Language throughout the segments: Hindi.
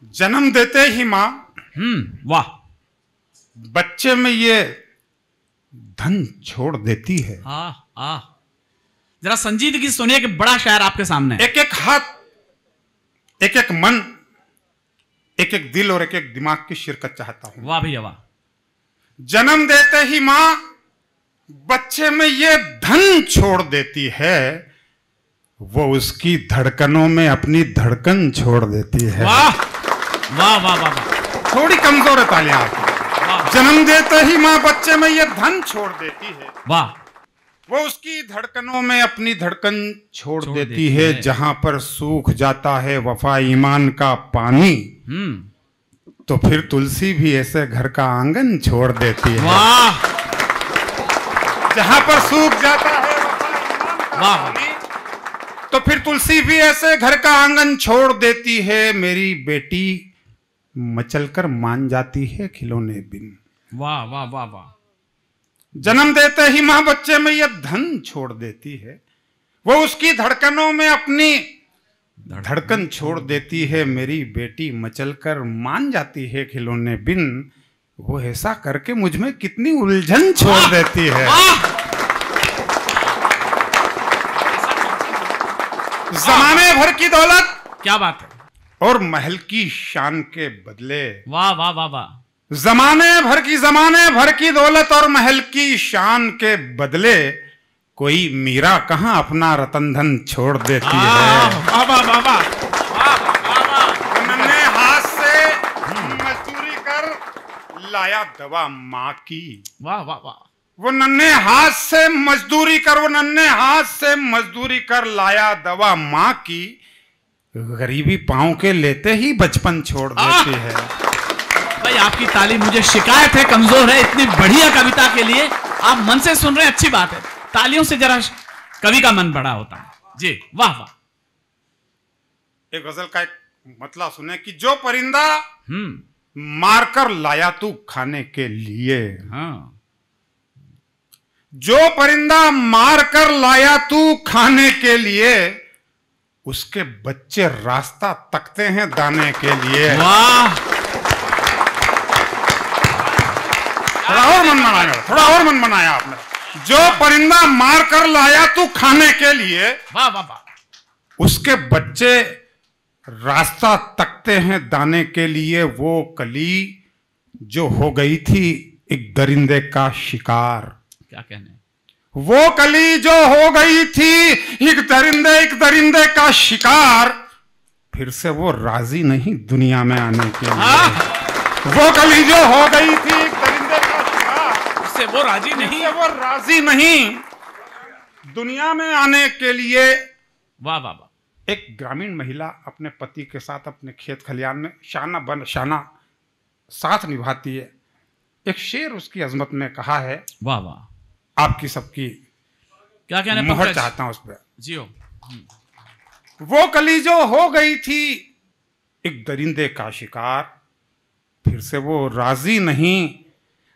जन्म देते ही माँ वाह, बच्चे में ये धन छोड़ देती है। जरा संजीदगी सुनिए कि बड़ा शायर आपके सामने। एक एक हाथ, एक एक मन, एक एक दिल और एक एक दिमाग की शिरकत चाहता हूं। वाह भैया वाह। जन्म देते ही माँ बच्चे में ये धन छोड़ देती है, वो उसकी धड़कनों में अपनी धड़कन छोड़ देती है। वाह वाह वाह वाह वाह। थोड़ी कमजोर है तालियां आपकी। जन्म देते ही माँ बच्चे में ये धन छोड़ देती है, वाह, वो उसकी धड़कनों में अपनी धड़कन छोड़ देती है। जहां पर सूख जाता है वफा ईमान का पानी, तो फिर तुलसी भी ऐसे घर का आंगन छोड़ देती है। वाह, जहां पर सूख जाता है वफा ईमान का पानी, तो फिर तुलसी भी ऐसे घर का आंगन छोड़ देती है। मेरी बेटी मचलकर मान जाती है खिलौने बिन। वाह वाह वाह वाह। जन्म देते ही माँ बच्चे में यह धन छोड़ देती है, वो उसकी धड़कनों में अपनी धड़कन छोड़ देती है। मेरी बेटी मचलकर मान जाती है खिलौने बिन, वो ऐसा करके मुझ में कितनी उलझन छोड़ देती है। जमाने भर की दौलत, क्या बात है, और महल की शान के बदले, वाह वाह वाह वाह, जमाने भर की दौलत और महल की शान के बदले कोई मीरा कहां अपना रतन धन छोड़ देती है। वो नन्हे हाथ से मजदूरी कर लाया दवा माँ की। वाह वाह वाह। वो नन्हे हाथ से मजदूरी कर लाया दवा माँ की, गरीबी पांव के लेते ही बचपन छोड़ देती है। भाई आपकी ताली, मुझे शिकायत है कमजोर है। इतनी बढ़िया कविता के लिए आप मन से सुन रहे हैं, अच्छी बात है। तालियों से जरा कवि का मन बड़ा होता है जी। वाह वाह। एक गजल का एक मतलब सुने कि जो परिंदा मारकर लाया तू खाने के लिए, जो परिंदा मारकर लाया तू खाने के लिए, उसके बच्चे रास्ता तकते हैं दाने के लिए। वाह, थोड़ा और मन बनाया आपने। जो परिंदा मार कर लाया तू खाने के लिए, वाह वाह वाह, उसके बच्चे रास्ता तकते हैं दाने के लिए। वो कली जो हो गई थी एक दरिंदे का शिकार, क्या कहने, वो कली जो हो गई थी एक दरिंदे का शिकार, फिर से वो राजी नहीं दुनिया में आने के लिए। वो कली जो हो गई थी एक दरिंदे का शिकार, उससे वो राजी नहीं दुनिया में आने के लिए। वाह वाह वाह। एक ग्रामीण महिला अपने पति के साथ अपने खेत खलियान में शाना बन शाना साथ निभाती है। एक शेर उसकी अजमत में कहा है। वाह वाह। आपकी सबकी क्या कहने, मोहर चाहता हूं उस पर। जियो। वो कली जो हो गई थी एक दरिंदे का शिकार, फिर से वो राजी नहीं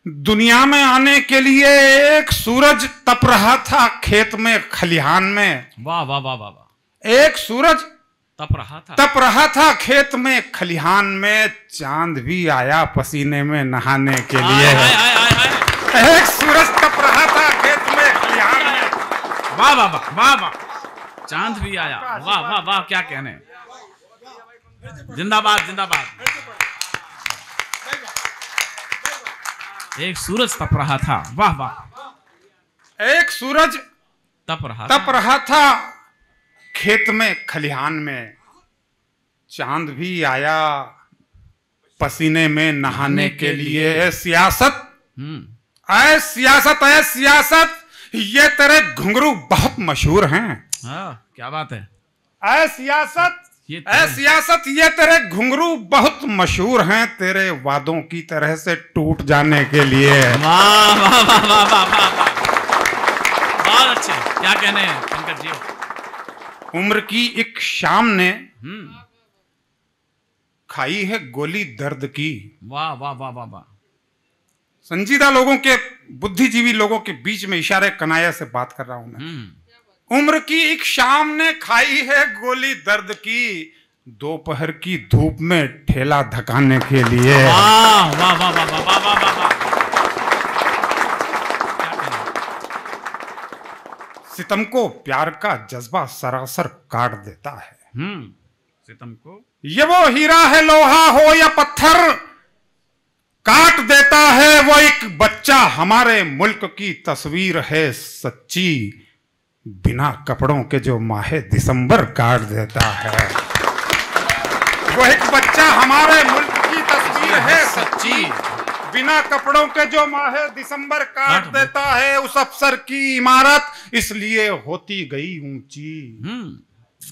दुनिया में आने के लिए। एक सूरज तप रहा था खेत में खलिहान में। वाह वाह वाह वाह। एक सूरज तप रहा था खेत में खलिहान में, चांद भी आया पसीने में नहाने के लिए। एक सूरज तप रहा था खेत में खलिहान में। वाह वाह वाह वाह वाह। चांद भी आया, वाह वाह वाह, क्या कहने। जिंदाबाद जिंदाबाद। एक सूरज तप रहा था, वाह वाह। एक सूरज तप रहा था खेत में खलिहान में, चांद भी आया पसीने में नहाने के लिए। सियासत ऐ सियासत ये तेरे घुंघरू बहुत मशहूर हैं। क्या बात है। ऐ सियासत ये तेरे घुंघरू बहुत मशहूर हैं, तेरे वादों की तरह से टूट जाने के लिए। वाह वाह वाह वाह वाह वाह, बहुत अच्छे, क्या कहने हैं पंकज जी। उम्र की एक शाम ने खाई है गोली दर्द की। वाह वाह वाह वाह वाह। संजीदा लोगों के, बुद्धिजीवी लोगों के बीच में इशारे कनाया से बात कर रहा हूं मैं। उम्र की एक शाम ने खाई है गोली दर्द की, दोपहर की धूप में ठेला धकाने के लिए। वाह वाह वाह वाह वाह वाह वाह वाह। सितम को प्यार का जज्बा सरासर काट देता है। सितम को ये वो हीरा है, लोहा हो या पत्थर, काट देता है। वो एक बच्चा हमारे मुल्क की तस्वीर है सच्ची, बिना कपड़ों के जो माहे दिसंबर काट देता है। वो एक बच्चा हमारे मुल्क की तस्वीर है सच्ची, बिना कपड़ों के जो माहे दिसंबर काट देता है। उस अफसर की इमारत इसलिए होती गई ऊंची।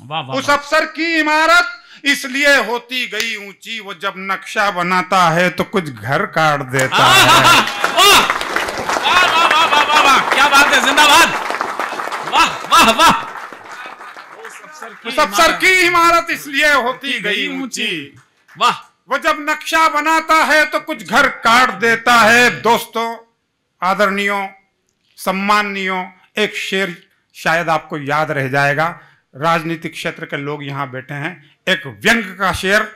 वाह वाह। उस अफसर की इमारत इसलिए होती गई ऊंची, वो जब नक्शा बनाता है तो कुछ घर काट देता है। वाह वाह वाह वाह वाह वाह, क्या बात है, जिंदाबाद। वाह वाह वाह। उस अफसर की इमारत इसलिए होती गई ऊंची, वाह। वो जब नक्शा बनाता है तो कुछ घर काट देता है। दोस्तों, आदरणीयों, सम्माननीयों, एक शेर शायद आपको याद रह जाएगा। राजनीतिक क्षेत्र के लोग यहां बैठे हैं। एक व्यंग का शेर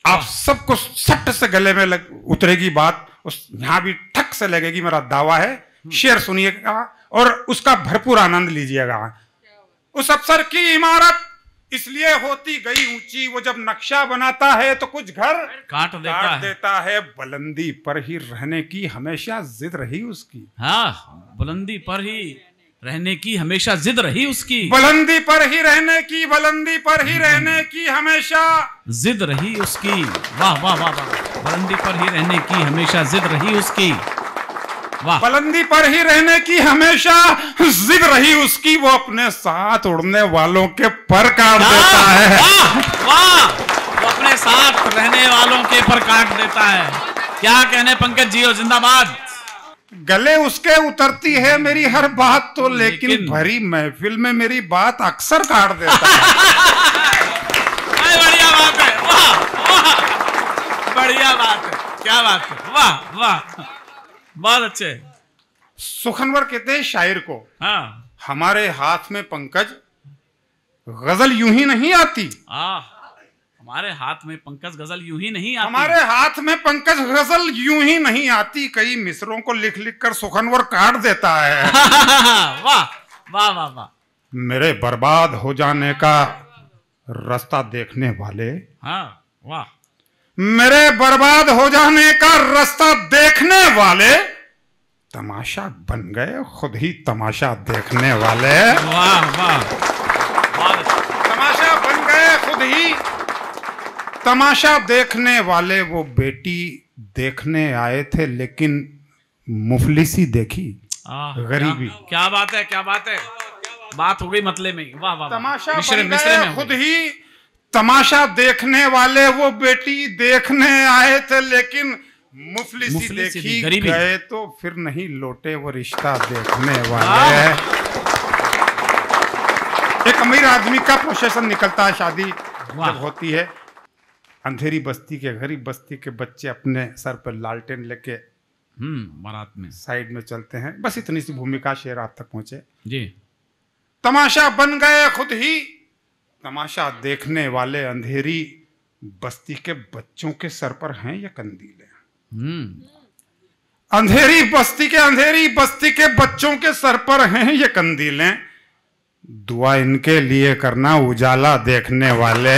आप सबको सट से गले में उतरेगी बात, उस यहां भी ठक से लगेगी, मेरा दावा है। शेर सुनिएगा और उसका भरपूर आनंद लीजिएगा। उस अफसर की इमारत इसलिए होती गई ऊंची, वो जब नक्शा बनाता है तो कुछ घर काट देता है। बुलंदी पर ही रहने की हमेशा जिद रही उसकी। हाँ, बुलंदी पर ही रहने की हमेशा जिद रही उसकी। बुलंदी पर ही रहने की, बुलंदी पर ही रहने की हमेशा जिद रही उसकी। वाह वाह वाह वाह। बुलंदी पर ही रहने की हमेशा जिद रही उसकी। वाह। बुलंदी पर ही रहने की हमेशा जिद रही उसकी, वो अपने साथ उड़ने वालों के पर काट देता है। वाह वाह। वो अपने साथ रहने वालों के पर काट देता है। क्या कहने पंकज जी, हो जिंदाबाद। गले उसके उतरती है मेरी हर बात तो, लेकिन भरी महफिल में मेरी बात अक्सर काट देता है। बढ़िया बात है, वाह वाह, बढ़िया बात है, क्या बात है, वाह वाह, बहुत अच्छे। सुखनवर कहते हैं शायर को। हाँ। हमारे हाथ में पंकज गजल यूं ही नहीं आती। हमारे हाथ में पंकज गजल यूं ही नहीं आती। हमारे हाथ में पंकज गजल यूं ही नहीं आती, कई मिसरों को लिख लिख कर सुखनवर काट देता है। वाह वाह वाह वाह। मेरे बर्बाद हो जाने का रास्ता देखने वाले। हाँ वाह। मेरे बर्बाद हो जाने का रास्ता देखने वाले तमाशा बन गए खुद ही तमाशा देखने वाले। वाह वाह। तमाशा बन गए खुद ही तमाशा देखने वाले। वो बेटी देखने आए थे लेकिन मुफलिसी देखी, गरीबी। क्या बात है, क्या बात है, बात हो गई मतले में। वाह वाह। तमाशा बन गए खुद ही तमाशा देखने वाले। वो बेटी देखने आए थे लेकिन मुफलिसी देखी, गए तो फिर नहीं लौटे वो रिश्ता देखने वाले। एक अमीर आदमी का प्रोसेशन निकलता है, शादी जब होती है, अंधेरी बस्ती के, गरीब बस्ती के बच्चे अपने सर पर लालटेन लेके बारात में साइड में चलते हैं। बस इतनी सी भूमिका शेर आप तक पहुंचे जी। तमाशा बन गए खुद ही तमाशा देखने वाले। अंधेरी बस्ती के बच्चों के सर पर हैं ये कंदीलें। अंधेरी बस्ती के बच्चों के सर पर हैं ये कंदीलें। दुआ इनके लिए करना उजाला देखने वाले।